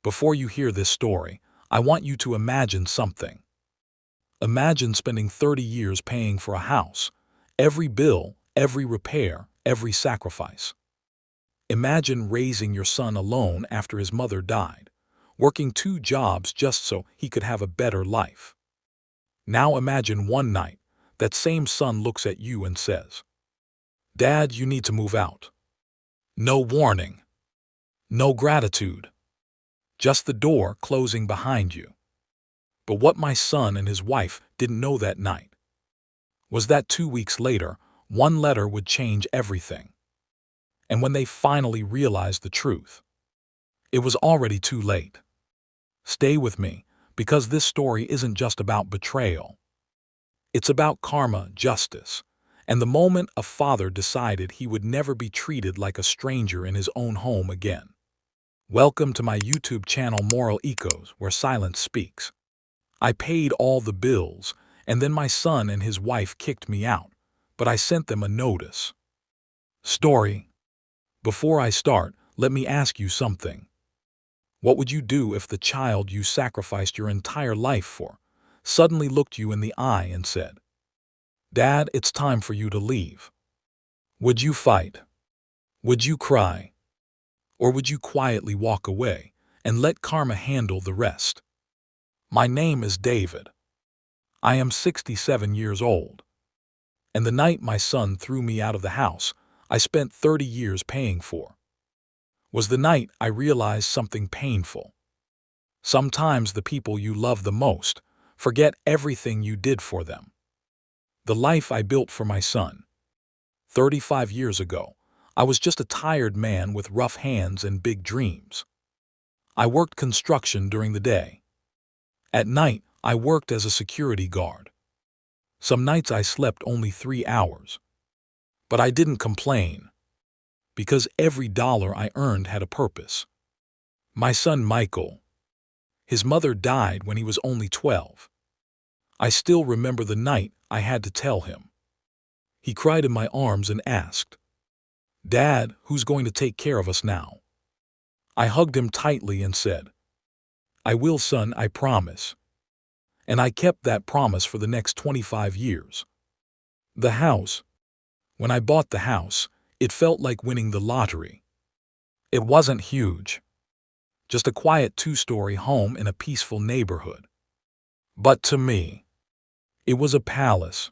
Before you hear this story, I want you to imagine something. Imagine spending 30 years paying for a house, every bill, every repair, every sacrifice. Imagine raising your son alone after his mother died, working 2 jobs just so he could have a better life. Now imagine one night, that same son looks at you and says, "Dad, you need to move out." No warning. No gratitude. Just the door closing behind you. But what my son and his wife didn't know that night was that 2 weeks later, one letter would change everything. And when they finally realized the truth, it was already too late. Stay with me, because this story isn't just about betrayal. It's about karma, justice, and the moment a father decided he would never be treated like a stranger in his own home again. Welcome to my YouTube channel Moral Ecos, where silence speaks. I paid all the bills, and then my son and his wife kicked me out, but I sent them a notice. Story. Before I start, let me ask you something. What would you do if the child you sacrificed your entire life for suddenly looked you in the eye and said, "Dad, it's time for you to leave"? Would you fight? Would you cry? Or would you quietly walk away and let karma handle the rest? My name is David. I am 67 years old. And the night my son threw me out of the house I spent 30 years paying for was the night I realized something painful. Sometimes the people you love the most forget everything you did for them. The life I built for my son. 35 years ago, I was just a tired man with rough hands and big dreams. I worked construction during the day. At night, I worked as a security guard. Some nights I slept only 3 hours. But I didn't complain, because every dollar I earned had a purpose. My son Michael. His mother died when he was only 12. I still remember the night I had to tell him. He cried in my arms and asked, "Dad, who's going to take care of us now?" I hugged him tightly and said, "I will, son, I promise." And I kept that promise for the next 25 years. The house. When I bought the house, it felt like winning the lottery. It wasn't huge. Just a quiet 2-story home in a peaceful neighborhood. But to me, it was a palace,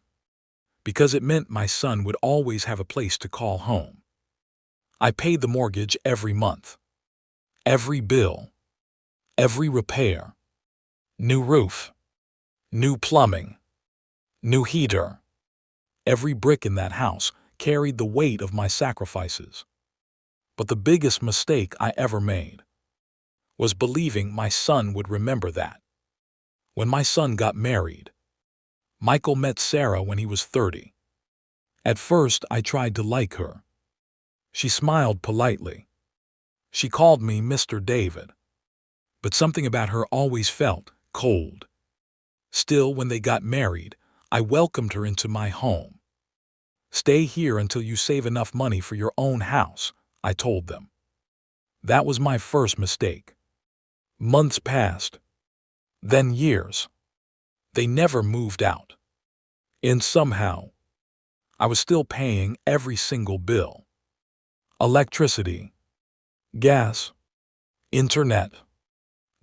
because it meant my son would always have a place to call home. I paid the mortgage every month. Every bill. Every repair. New roof. New plumbing. New heater. Every brick in that house carried the weight of my sacrifices. But the biggest mistake I ever made was believing my son would remember that. When my son got married, Michael met Sarah when he was 30. At first, I tried to like her. She smiled politely. She called me Mr. David. But something about her always felt cold. Still, when they got married, I welcomed her into my home. "Stay here until you save enough money for your own house," I told them. That was my first mistake. Months passed. Then years. They never moved out. And somehow, I was still paying every single bill. Electricity, gas, internet,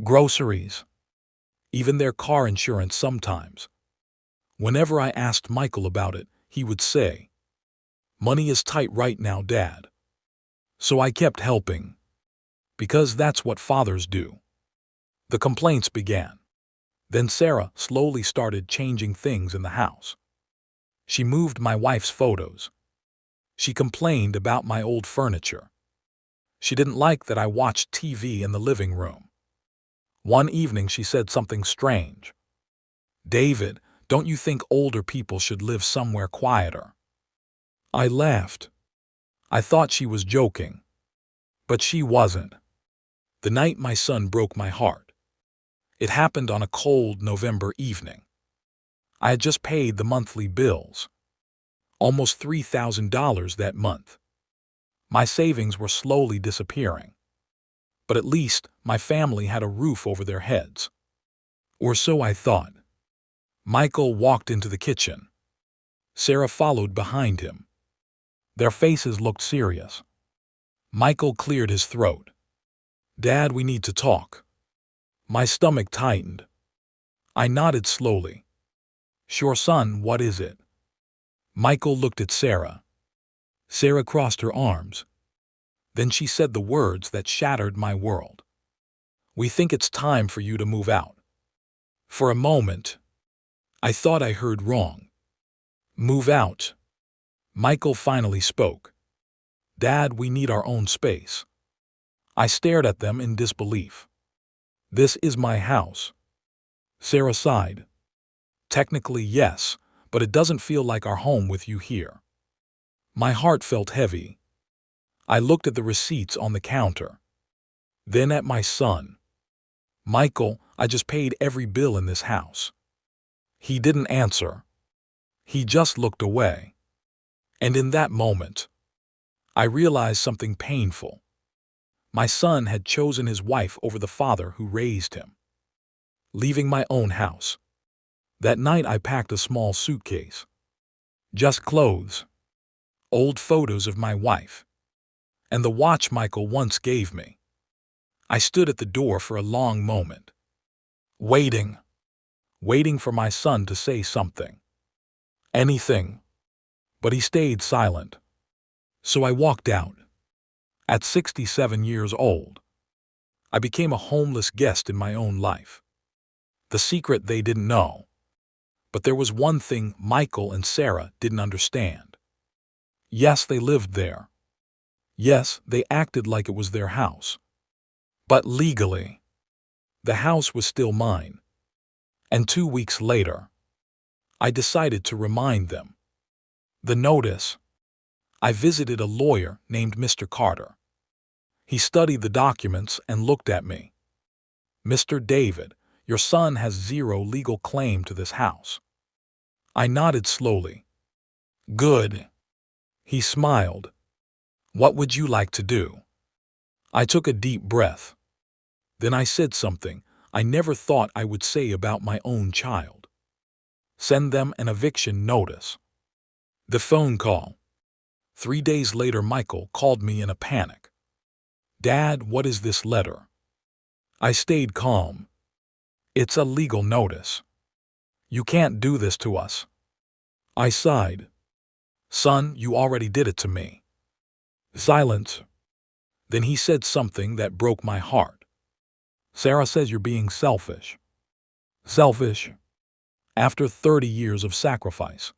groceries, even their car insurance sometimes. Whenever I asked Michael about it, he would say, "Money is tight right now, Dad." So I kept helping, because that's what fathers do. The complaints began. Then Sarah slowly started changing things in the house. She moved my wife's photos. She complained about my old furniture. She didn't like that I watched TV in the living room. One evening she said something strange. "David, don't you think older people should live somewhere quieter?" I laughed. I thought she was joking. But she wasn't. The night my son broke my heart. It happened on a cold November evening. I had just paid the monthly bills. Almost $3,000 that month. My savings were slowly disappearing. But at least my family had a roof over their heads. Or so I thought. Michael walked into the kitchen. Sarah followed behind him. Their faces looked serious. Michael cleared his throat. "Dad, we need to talk." My stomach tightened. I nodded slowly. "Sure, son, what is it?" Michael looked at Sarah. Sarah crossed her arms. Then she said the words that shattered my world. "We think it's time for you to move out." For a moment, I thought I heard wrong. "Move out?" Michael finally spoke. "Dad, we need our own space." I stared at them in disbelief. "This is my house." Sarah sighed. "Technically, yes, but it doesn't feel like our home with you here." My heart felt heavy. I looked at the receipts on the counter. Then at my son. "Michael, I just paid every bill in this house." He didn't answer. He just looked away. And in that moment, I realized something painful. My son had chosen his wife over the father who raised him. Leaving my own house. That night I packed a small suitcase. Just clothes. Old photos of my wife. And the watch Michael once gave me. I stood at the door for a long moment. Waiting. Waiting for my son to say something. Anything. But he stayed silent. So I walked out. At 67 years old, I became a homeless guest in my own life. The secret they didn't know. But there was one thing Michael and Sarah didn't understand. Yes, they lived there. Yes, they acted like it was their house. But legally, the house was still mine. And 2 weeks later, I decided to remind them. The notice. I visited a lawyer named Mr. Carter. He studied the documents and looked at me. "Mr. David, your son has zero legal claim to this house." I nodded slowly. "Good." He smiled. "What would you like to do?" I took a deep breath. Then I said something I never thought I would say about my own child. "Send them an eviction notice." The phone call. 3 days later, Michael called me in a panic. "Dad, what is this letter?" I stayed calm. "It's a legal notice. You can't do this to us." I sighed. "Son, you already did it to me." Silence. Then he said something that broke my heart. "Sarah says you're being selfish." Selfish? After 30 years of sacrifice.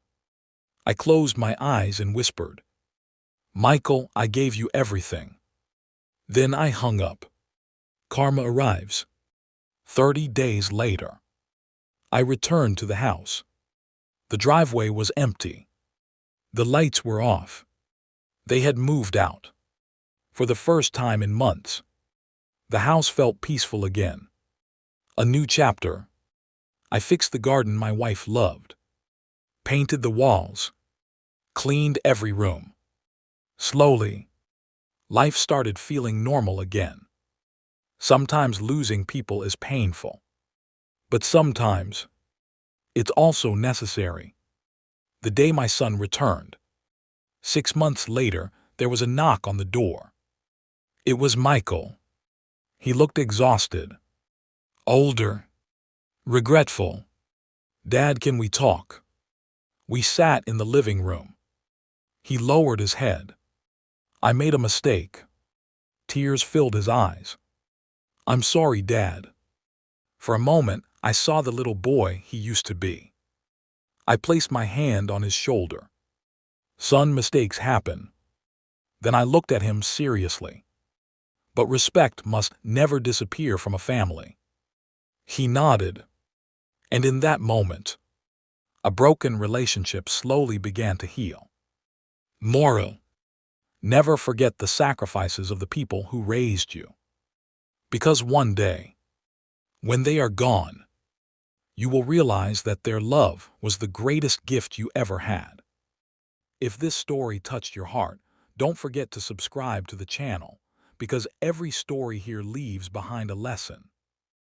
I closed my eyes and whispered, "Michael, I gave you everything." Then I hung up. Karma arrives. 30 days later. I returned to the house. The driveway was empty. The lights were off. They had moved out. For the first time in months, the house felt peaceful again. A new chapter. I fixed the garden my wife loved. Painted the walls. Cleaned every room. Slowly, life started feeling normal again. Sometimes losing people is painful. But sometimes, it's also necessary. The day my son returned. 6 months later, there was a knock on the door. It was Michael. He looked exhausted. Older. Regretful. "Dad, can we talk?" We sat in the living room. He lowered his head. "I made a mistake." Tears filled his eyes. "I'm sorry, Dad." For a moment, I saw the little boy he used to be. I placed my hand on his shoulder. "Son, mistakes happen." Then I looked at him seriously. "But respect must never disappear from a family." He nodded. And in that moment, a broken relationship slowly began to heal. Moral: never forget the sacrifices of the people who raised you. Because one day, when they are gone, you will realize that their love was the greatest gift you ever had. If this story touched your heart, don't forget to subscribe to the channel, because every story here leaves behind a lesson.